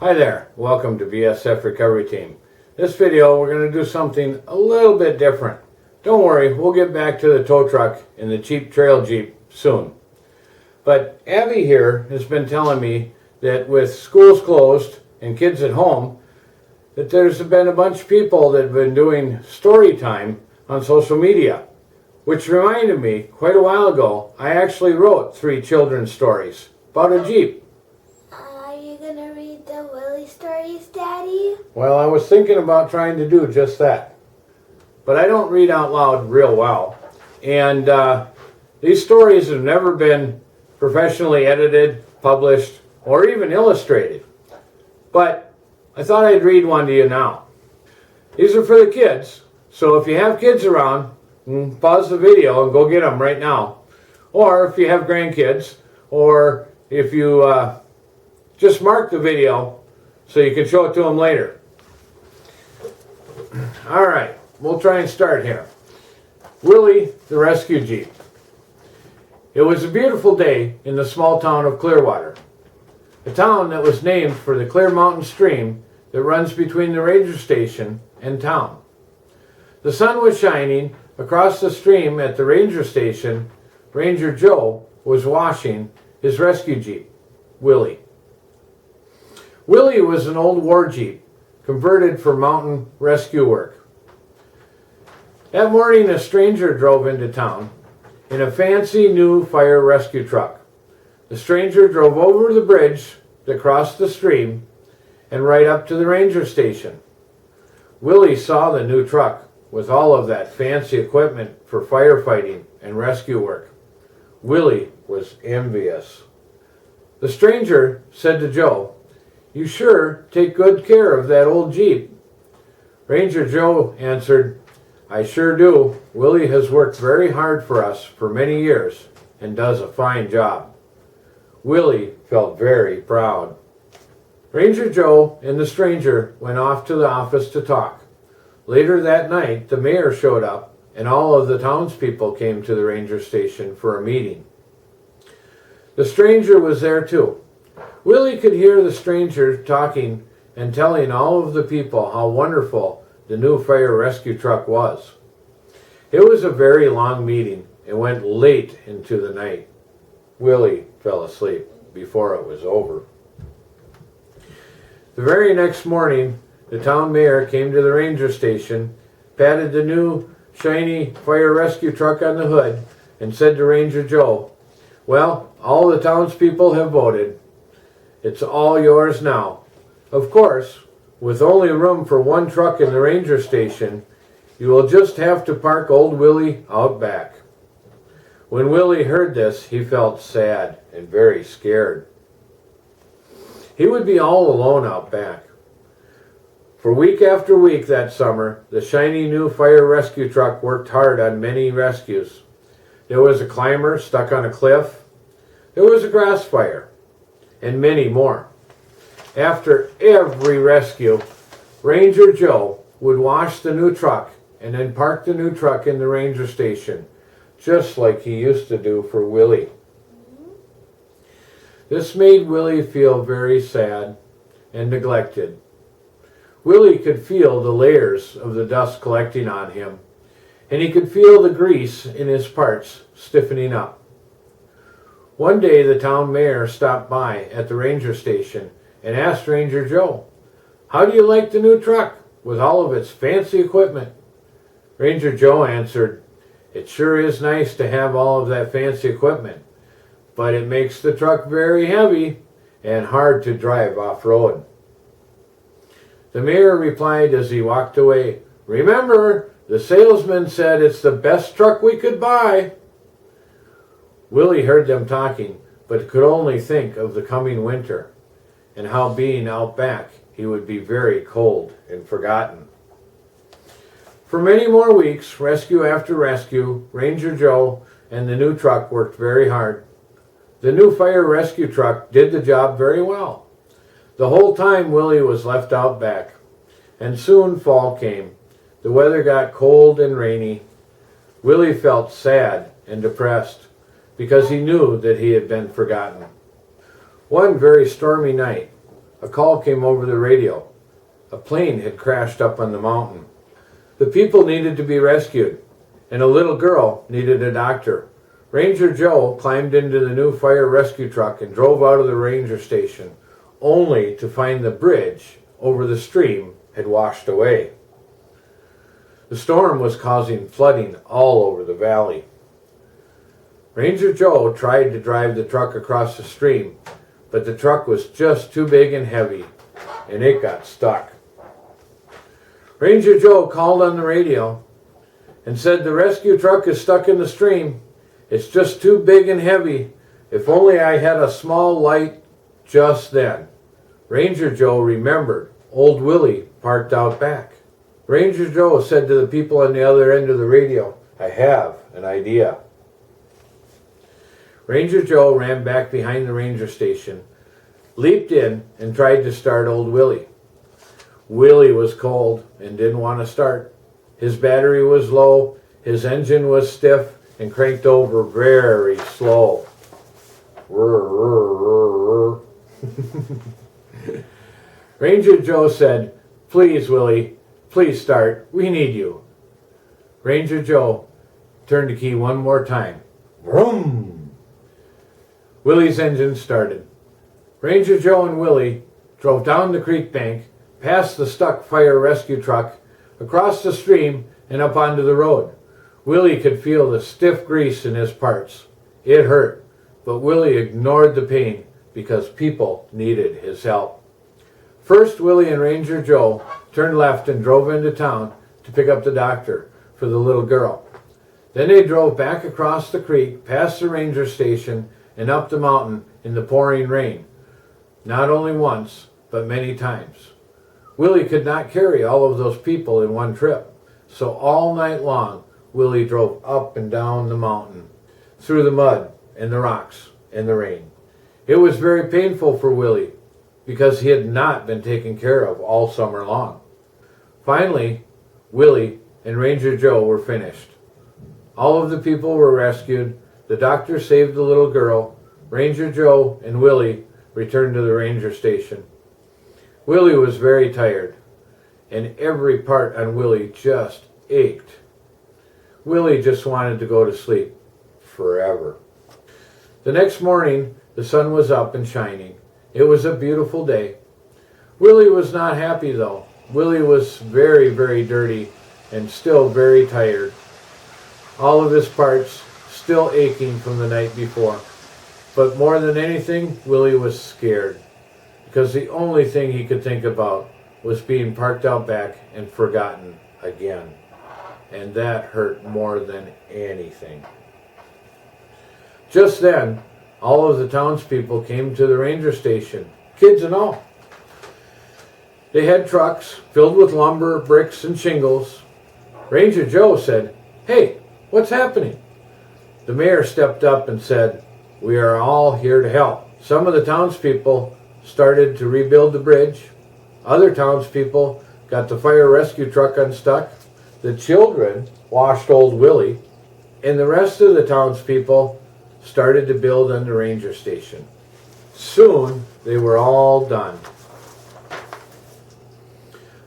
Hi there, welcome to BSF Recovery Team. This video we're going to do something a little bit different. Don't worry, we'll get back to the tow truck and the cheap trail Jeep soon. But Abby here has been telling me that with schools closed and kids at home, that there's been a bunch of people that have been doing story time on social media. Which reminded me, quite a while ago, I actually wrote 3 children's stories about a Jeep. Are you going to read the Willie stories, Daddy? Well, I was thinking about trying to do just that. But I don't read out loud real well. And these stories have never been professionally edited, published, or even illustrated. But I thought I'd read one to you now. These are for the kids, so if you have kids around, pause the video and go get them right now. Or if you have grandkids, or if you just mark the video so you can show it to them later. All right, we'll try and start here. Willie, the rescue Jeep. It was a beautiful day in the small town of Clearwater, a town that was named for the Clear Mountain stream that runs between the ranger station and town. The sun was shining. Across the stream at the ranger station, Ranger Joe was washing his rescue Jeep, Willie. Willie was an old war Jeep, converted for mountain rescue work. That morning, a stranger drove into town in a fancy new fire rescue truck. The stranger drove over the bridge that crossed the stream and right up to the ranger station. Willie saw the new truck with all of that fancy equipment for firefighting and rescue work. Willie was envious. The stranger said to Joe, "You sure take good care of that old Jeep." Ranger Joe answered, "I sure do. Willie has worked very hard for us for many years and does a fine job." Willie felt very proud. Ranger Joe and the stranger went off to the office to talk. Later that night, the mayor showed up, and all of the townspeople came to the ranger station for a meeting. The stranger was there too. Willie could hear the stranger talking and telling all of the people how wonderful the new fire rescue truck was. It was a very long meeting and went late into the night. Willie fell asleep before it was over. The very next morning, the town mayor came to the ranger station, patted the new shiny fire rescue truck on the hood, and said to Ranger Joe, "Well, all the townspeople have voted. It's all yours now. Of course, with only room for one truck in the ranger station, you will just have to park old Willie out back." When Willie heard this, he felt sad and very scared. He would be all alone out back. For week after week that summer, the shiny new fire rescue truck worked hard on many rescues. There was a climber stuck on a cliff. There was a grass fire, and many more. After every rescue, Ranger Joe would wash the new truck and then park the new truck in the ranger station, just like he used to do for Willie. This made Willie feel very sad and neglected. Willie could feel the layers of the dust collecting on him, and he could feel the grease in his parts stiffening up. One day the town mayor stopped by at the ranger station and asked Ranger Joe, "How do you like the new truck with all of its fancy equipment?" Ranger Joe answered, "It sure is nice to have all of that fancy equipment, but it makes the truck very heavy and hard to drive off-road." The mayor replied as he walked away, "Remember, the salesman said it's the best truck we could buy." Willie heard them talking, but could only think of the coming winter, and how being out back he would be very cold and forgotten. For many more weeks, rescue after rescue, Ranger Joe and the new truck worked very hard. The new fire rescue truck did the job very well. The whole time Willie was left out back, and soon fall came. The weather got cold and rainy. Willie felt sad and depressed because he knew that he had been forgotten. One very stormy night, a call came over the radio. A plane had crashed up on the mountain. The people needed to be rescued, and a little girl needed a doctor. Ranger Joe climbed into the new fire rescue truck and drove out of the ranger station, only to find the bridge over the stream had washed away. The storm was causing flooding all over the valley. Ranger Joe tried to drive the truck across the stream, but the truck was just too big and heavy, and it got stuck. Ranger Joe called on the radio and said, "The rescue truck is stuck in the stream. It's just too big and heavy. If only I had a small light just then." Ranger Joe remembered old Willie parked out back. Ranger Joe said to the people on the other end of the radio, "I have an idea." Ranger Joe ran back behind the ranger station, leaped in, and tried to start old Willie. Willie was cold and didn't want to start. His battery was low, his engine was stiff, and cranked over very slow. Ranger Joe said, "Please, Willie, please start. We need you." Ranger Joe turned the key one more time. Vroom! Willie's engine started. Ranger Joe and Willie drove down the creek bank, past the stuck fire rescue truck, across the stream, and up onto the road. Willie could feel the stiff grease in his parts. It hurt, but Willie ignored the pain because people needed his help. First, Willie and Ranger Joe turned left and drove into town to pick up the doctor for the little girl. Then they drove back across the creek, past the ranger station, and up the mountain in the pouring rain. Not only once, but many times. Willie could not carry all of those people in one trip, so all night long, Willie drove up and down the mountain, through the mud and the rocks and the rain. It was very painful for Willie, because he had not been taken care of all summer long. Finally, Willie and Ranger Joe were finished. All of the people were rescued. The doctor saved the little girl. Ranger Joe and Willie returned to the ranger station. Willie was very tired, and every part on Willie just ached. Willie just wanted to go to sleep forever. The next morning, the sun was up and shining. It was a beautiful day. Willie was not happy though. Willie was very, very dirty and still very tired. All of his parts still aching from the night before. But more than anything, Willie was scared, because the only thing he could think about was being parked out back and forgotten again. And that hurt more than anything. Just then, all of the townspeople came to the ranger station, kids and all. They had trucks filled with lumber, bricks, and shingles. Ranger Joe said, "Hey, what's happening?" The mayor stepped up and said, "We are all here to help." Some of the townspeople started to rebuild the bridge. Other townspeople got the fire rescue truck unstuck. The children washed old Willie. And the rest of the townspeople started to build on the ranger station. Soon, they were all done.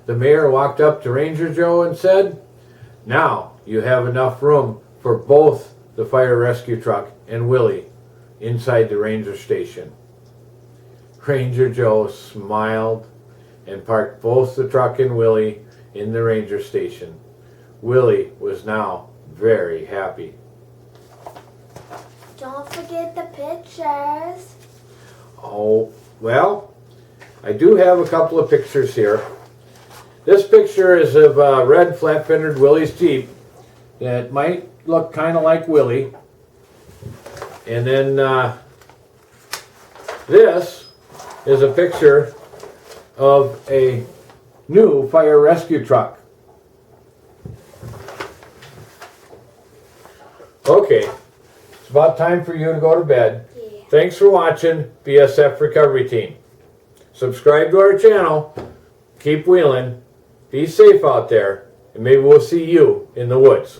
The mayor walked up to Ranger Joe and said, "Now you have enough room for both the fire rescue truck and Willie inside the ranger station." Ranger Joe smiled and parked both the truck and Willie in the ranger station. Willie was now very happy. Don't forget the pictures. Oh, well, I do have a couple of pictures here. This picture is of red flat-fendered Willie's Jeep that might look kind of like Willie. And then this is a picture of a new fire rescue truck. Okay, it's about time for you to go to bed. Yeah. Thanks for watching BSF Recovery Team. Subscribe to our channel. Keep wheeling. Be safe out there. And maybe we'll see you in the woods.